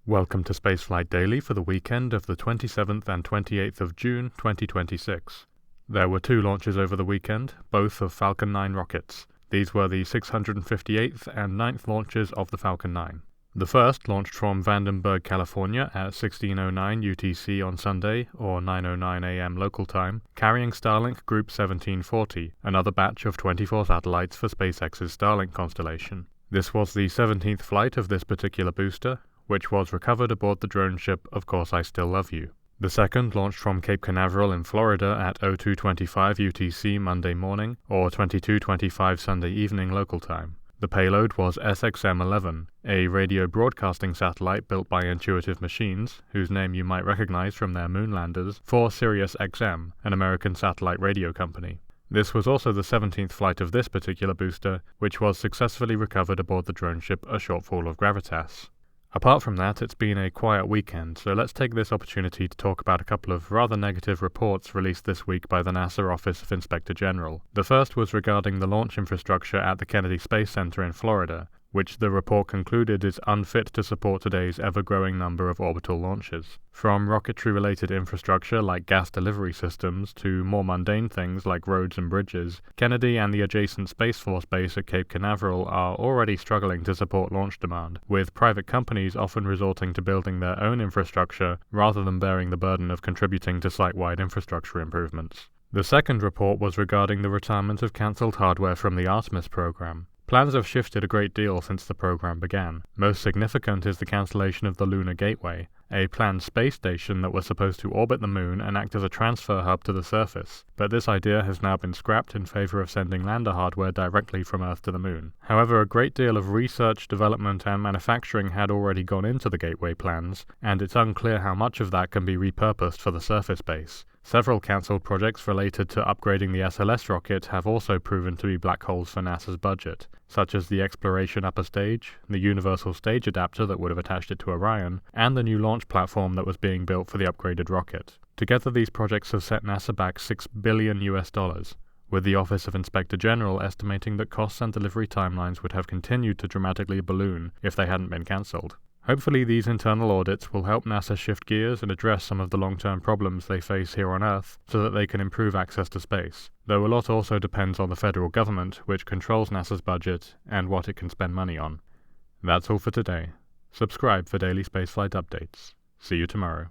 Welcome to Spaceflight Daily for the weekend of the 27th and 28th of June 2026. There were 2 launches over the weekend, both of Falcon 9 rockets. These were the 658th and 9th launches of the Falcon 9. The first launched from Vandenberg, California at 16:09 UTC on Sunday, or 9:09 AM local time, carrying Starlink Group 1740, another batch of 24 satellites for SpaceX's Starlink constellation. This was the 17th flight of this particular booster, which was recovered aboard the drone ship Of Course I Still Love You. The second launched from Cape Canaveral in Florida at 02:25 UTC Monday morning, or 22:25 Sunday evening local time. The payload was SXM-11, a radio broadcasting satellite built by Intuitive Machines, whose name you might recognize from their moon landers, for SiriusXM, an American satellite radio company. This was also the 17th flight of this particular booster, which was successfully recovered aboard the drone ship A Shortfall of Gravitas. Apart from that, it's been a quiet weekend, so let's take this opportunity to talk about a couple of rather negative reports released this week by the NASA Office of Inspector General. The first was regarding the launch infrastructure at the Kennedy Space Center in Florida, which the report concluded is unfit to support today's ever-growing number of orbital launches. From rocketry-related infrastructure like gas delivery systems to more mundane things like roads and bridges, Kennedy and the adjacent Space Force base at Cape Canaveral are already struggling to support launch demand, with private companies often resorting to building their own infrastructure rather than bearing the burden of contributing to site-wide infrastructure improvements. The second report was regarding the retirement of cancelled hardware from the Artemis program. Plans have shifted a great deal since the program began. Most significant is the cancellation of the Lunar Gateway, a planned space station that was supposed to orbit the moon and act as a transfer hub to the surface, but this idea has now been scrapped in favor of sending lander hardware directly from Earth to the moon. However, a great deal of research, development, and manufacturing had already gone into the Gateway plans, and it's unclear how much of that can be repurposed for the surface base. Several cancelled projects related to upgrading the SLS rocket have also proven to be black holes for NASA's budget, such as the Exploration Upper Stage, the Universal Stage Adapter that would have attached it to Orion, and the new launch platform that was being built for the upgraded rocket. Together these projects have set NASA back $6 billion, with the Office of Inspector General estimating that costs and delivery timelines would have continued to dramatically balloon if they hadn't been cancelled. Hopefully these internal audits will help NASA shift gears and address some of the long-term problems they face here on Earth so that they can improve access to space, though a lot also depends on the federal government, which controls NASA's budget and what it can spend money on. That's all for today. Subscribe for daily spaceflight updates. See you tomorrow.